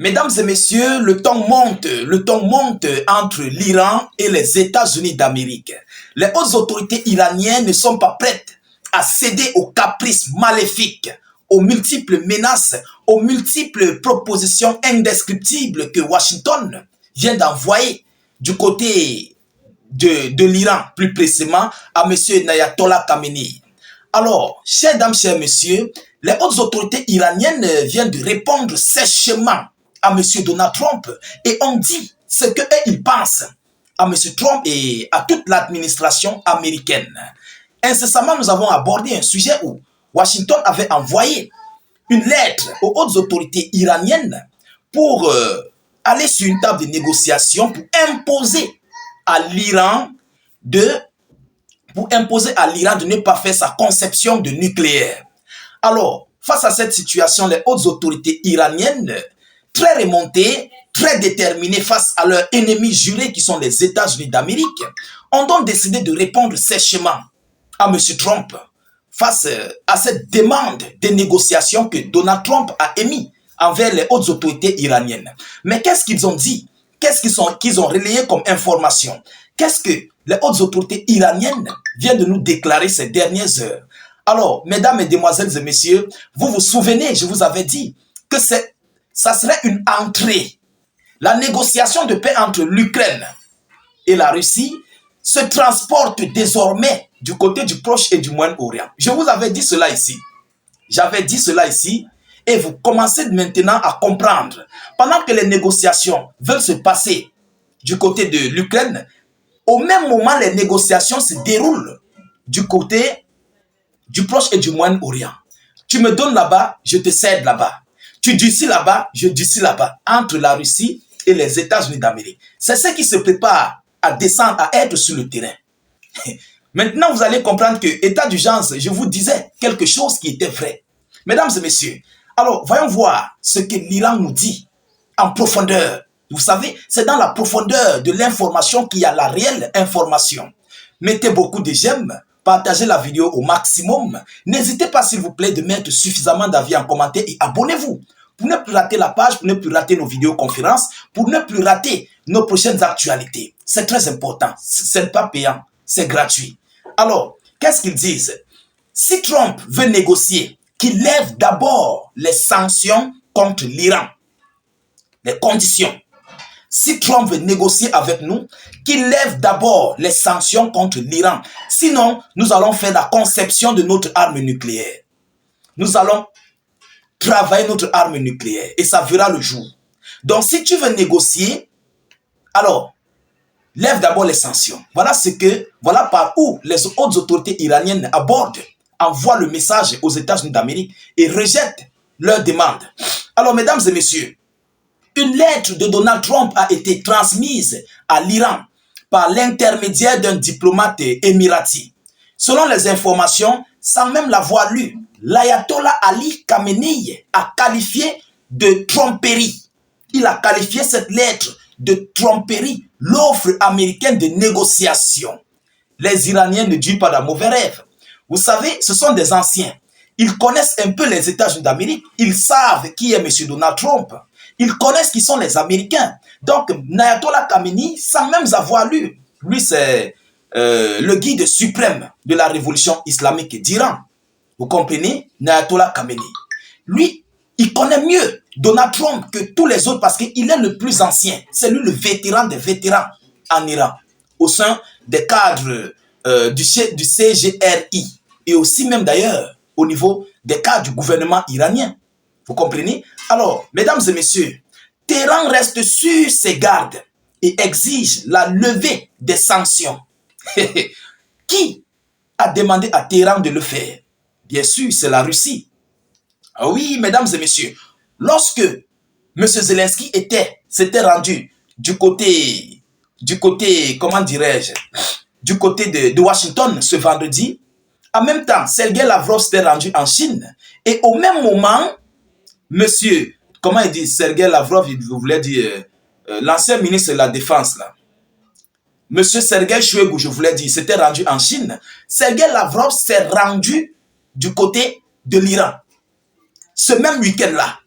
Mesdames et messieurs, le ton monte entre l'Iran et les États-Unis d'Amérique. Les hautes autorités iraniennes ne sont pas prêtes à céder aux caprices maléfiques, aux multiples menaces, aux multiples propositions indescriptibles que Washington vient d'envoyer du côté de l'Iran, plus précisément à M. Ayatollah Khamenei. Alors, chères dames, chers messieurs, les hautes autorités iraniennes viennent de répondre sèchement à M. Donald Trump et ont dit ce qu'ils pensent à M. Trump et à toute l'administration américaine. Incessamment, nous avons abordé un sujet où Washington avait envoyé une lettre aux hautes autorités iraniennes pour aller sur une table de négociation pour imposer à l'Iran de ne pas faire sa conception de nucléaire. Alors, face à cette situation, les hautes autorités iraniennes, très remontées, très déterminées face à leurs ennemis jurés qui sont les États-Unis d'Amérique, ont donc décidé de répondre sèchement à M. Trump face à cette demande de négociation que Donald Trump a émise envers les hautes autorités iraniennes. Mais qu'est-ce qu'ils ont dit? Qu'est-ce qu'ils ont relayé comme information? Qu'est-ce que les hautes autorités iraniennes viennent de nous déclarer ces dernières heures? Alors, mesdames, mesdemoiselles et messieurs, vous vous souvenez, je vous avais dit que ça serait une entrée. La négociation de paix entre l'Ukraine et la Russie se transporte désormais du côté du Proche et du Moyen-Orient. Je vous avais dit cela ici. J'avais dit cela ici et vous commencez maintenant à comprendre. Pendant que les négociations veulent se passer du côté de l'Ukraine, au même moment, les négociations se déroulent du côté du Proche et du Moyen-Orient. Tu me donnes là-bas, je te cède là-bas. Tu durcis là-bas, je durcis là-bas. Entre la Russie et les États-Unis d'Amérique. C'est ce qui se prépare à descendre, à être sur le terrain. Maintenant, vous allez comprendre que état d'urgence, je vous disais quelque chose qui était vrai. Mesdames et messieurs, alors voyons voir ce que l'Iran nous dit en profondeur. Vous savez, c'est dans la profondeur de l'information qu'il y a la réelle information. Mettez beaucoup de j'aime, partagez la vidéo au maximum. N'hésitez pas, s'il vous plaît, de mettre suffisamment d'avis en commentaire et abonnez-vous pour ne plus rater la page, pour ne plus rater nos vidéoconférences, pour ne plus rater nos prochaines actualités. C'est très important. Ce n'est pas payant, c'est gratuit. Alors, qu'est-ce qu'ils disent? Si Trump veut négocier, qu'il lève d'abord les sanctions contre l'Iran. Les conditions. Si Trump veut négocier avec nous, qu'il lève d'abord les sanctions contre l'Iran. Sinon, nous allons faire la conception de notre arme nucléaire. Nous allons travailler notre arme nucléaire et ça verra le jour. Donc, si tu veux négocier, alors, lève d'abord les sanctions. Voilà par où les hautes autorités iraniennes abordent, envoient le message aux États-Unis d'Amérique et rejettent leurs demandes. Alors, mesdames et messieurs, une lettre de Donald Trump a été transmise à l'Iran par l'intermédiaire d'un diplomate émirati. Selon les informations, sans même l'avoir lu, l'ayatollah Ali Khamenei a qualifié de tromperie. Il a qualifié cette lettre de tromperie, l'offre américaine de négociation. Les Iraniens ne disent pas d'un mauvais rêve. Vous savez, ce sont des anciens. Ils connaissent un peu les États-Unis d'Amérique. Ils savent qui est M. Donald Trump. Ils connaissent qui sont les Américains. Donc, Ayatollah Khamenei, sans même avoir lu, lui c'est le guide suprême de la révolution islamique d'Iran. Vous comprenez? Ayatollah Khamenei. Lui, il connaît mieux Donald Trump que tous les autres parce qu'il est le plus ancien. C'est lui le vétéran des vétérans en Iran, au sein des cadres du CGRI et aussi même d'ailleurs au niveau des cadres du gouvernement iranien. Vous comprenez? Alors, mesdames et messieurs, Téhéran reste sur ses gardes et exige la levée des sanctions. Qui a demandé à Téhéran de le faire? Bien sûr, c'est la Russie. Ah oui, mesdames et messieurs, lorsque M. Zelensky s'était rendu du côté, comment dirais-je, du côté de Washington ce vendredi, en même temps, Sergei Lavrov s'était rendu en Chine. Et au même moment, monsieur, comment il dit, Sergei Lavrov, il voulait dire, l'ancien ministre de la Défense, là. Monsieur Sergei Shoigu, je voulais dire, s'était rendu en Chine. Sergei Lavrov s'est rendu du côté de l'Iran. Ce même week-end-là,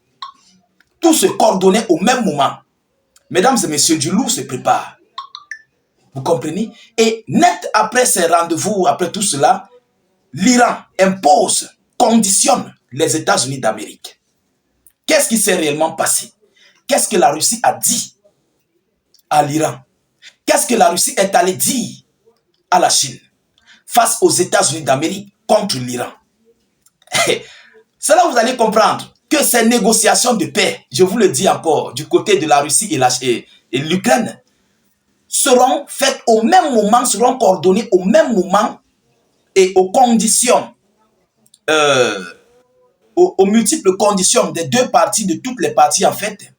tout se coordonnait au même moment. Mesdames et messieurs, du lourd se prépare. Vous comprenez? Et net après ces rendez-vous, après tout cela, l'Iran impose, conditionne les États-Unis d'Amérique. Qu'est-ce qui s'est réellement passé? Qu'est-ce que la Russie a dit à l'Iran? Qu'est-ce que la Russie est allée dire à la Chine face aux États-Unis d'Amérique contre l'Iran? C'est là où vous allez comprendre que ces négociations de paix, je vous le dis encore, du côté de la Russie et l'Ukraine, seront faites au même moment, seront coordonnées au même moment et aux conditions, aux multiples conditions des deux parties, de toutes les parties en fait,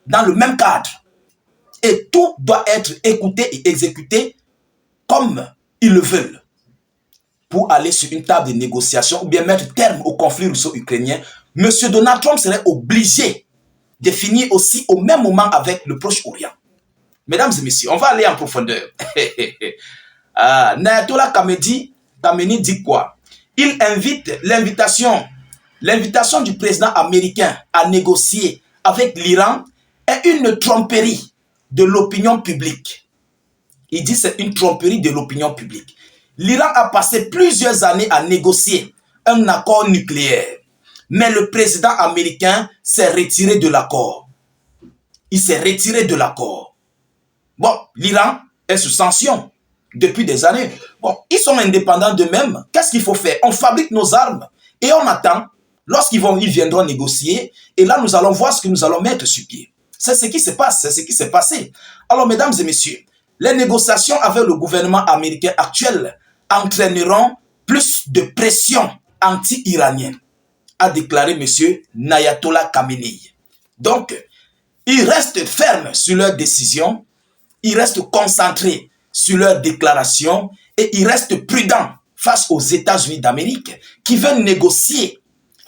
dans le même cadre. Et tout doit être écouté et exécuté comme ils le veulent pour aller sur une table de négociation ou bien mettre terme au conflit russo-ukrainien. M. Donald Trump serait obligé de finir aussi au même moment avec le Proche-Orient. Mesdames et messieurs, on va aller en profondeur. Nayatollah Khamenei dit quoi? Il invite l'invitation du président américain à négocier avec l'Iran est une tromperie de l'opinion publique. Il dit c'est une tromperie de l'opinion publique. L'Iran a passé plusieurs années à négocier un accord nucléaire. Mais le président américain s'est retiré de l'accord. Il s'est retiré de l'accord. Bon, l'Iran est sous sanction depuis des années. Bon, ils sont indépendants d'eux-mêmes. Qu'est-ce qu'il faut faire? On fabrique nos armes et on attend. Lorsqu'ils viendront négocier. Et là, nous allons voir ce que nous allons mettre sur pied. C'est ce qui se passe, c'est ce qui s'est passé. Alors, mesdames et messieurs, les négociations avec le gouvernement américain actuel entraîneront plus de pression anti-iranienne, a déclaré M. Nayatollah Khamenei. Donc, ils restent fermes sur leurs décisions, ils restent concentrés sur leurs déclarations et ils restent prudents face aux États-Unis d'Amérique qui veulent négocier.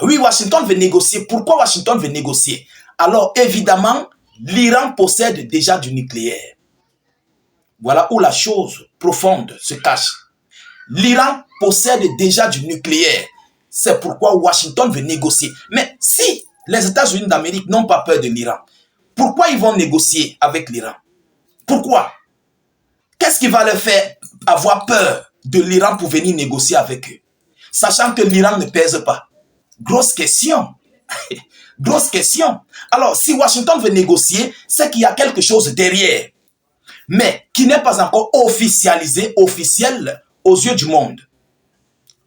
Oui, Washington veut négocier. Pourquoi Washington veut négocier? Alors, évidemment, l'Iran possède déjà du nucléaire. Voilà où la chose profonde se cache. L'Iran possède déjà du nucléaire. C'est pourquoi Washington veut négocier. Mais si les États-Unis d'Amérique n'ont pas peur de l'Iran, pourquoi ils vont négocier avec l'Iran? Pourquoi? Qu'est-ce qui va leur faire avoir peur de l'Iran pour venir négocier avec eux? Sachant que l'Iran ne pèse pas. Grosse question. Grosse question. Alors, si Washington veut négocier, c'est qu'il y a quelque chose derrière, mais qui n'est pas encore officialisé, officiel aux yeux du monde.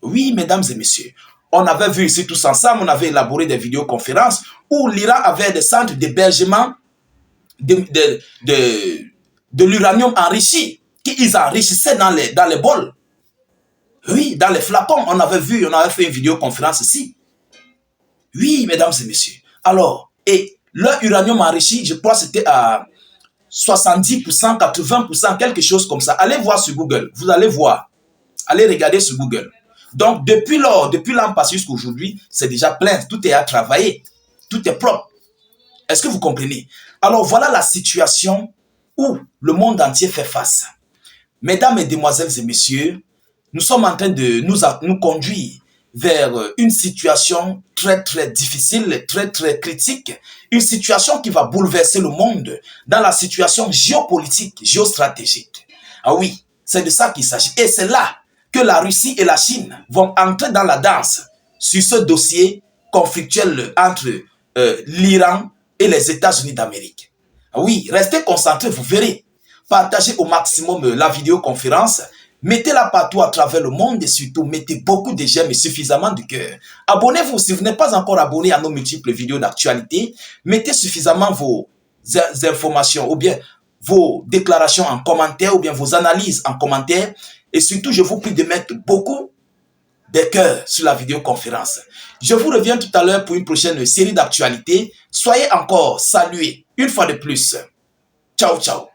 Oui, mesdames et messieurs, on avait vu ici tous ensemble, on avait élaboré des vidéoconférences où l'Iran avait des centres d'hébergement de l'uranium enrichi, qu'ils enrichissaient dans les bols. Oui, dans les flacons, on avait vu, on avait fait une vidéoconférence ici. Oui, mesdames et messieurs. Alors, et leur uranium enrichi, je crois que c'était à 70%, 80%, quelque chose comme ça. Allez voir sur Google, vous allez voir. Allez regarder sur Google. Donc, depuis l'an passé jusqu'à aujourd'hui, c'est déjà plein. Tout est à travailler. Tout est propre. Est-ce que vous comprenez? Alors, voilà la situation où le monde entier fait face. Mesdames, mesdemoiselles et messieurs, nous sommes en train de nous conduire vers une situation très, très difficile, très, très critique. Une situation qui va bouleverser le monde dans la situation géopolitique, géostratégique. Ah oui, c'est de ça qu'il s'agit. Et c'est là que la Russie et la Chine vont entrer dans la danse sur ce dossier conflictuel entre l'Iran et les États-Unis d'Amérique. Ah oui, restez concentrés, vous verrez. Partagez au maximum la vidéoconférence. Mettez-la partout à travers le monde et surtout mettez beaucoup de j'aime et suffisamment de cœur. Abonnez-vous si vous n'êtes pas encore abonné à nos multiples vidéos d'actualité. Mettez suffisamment vos informations ou bien vos déclarations en commentaire ou bien vos analyses en commentaire. Et surtout, je vous prie de mettre beaucoup de cœur sur la vidéoconférence. Je vous reviens tout à l'heure pour une prochaine série d'actualités. Soyez encore salués une fois de plus. Ciao, ciao.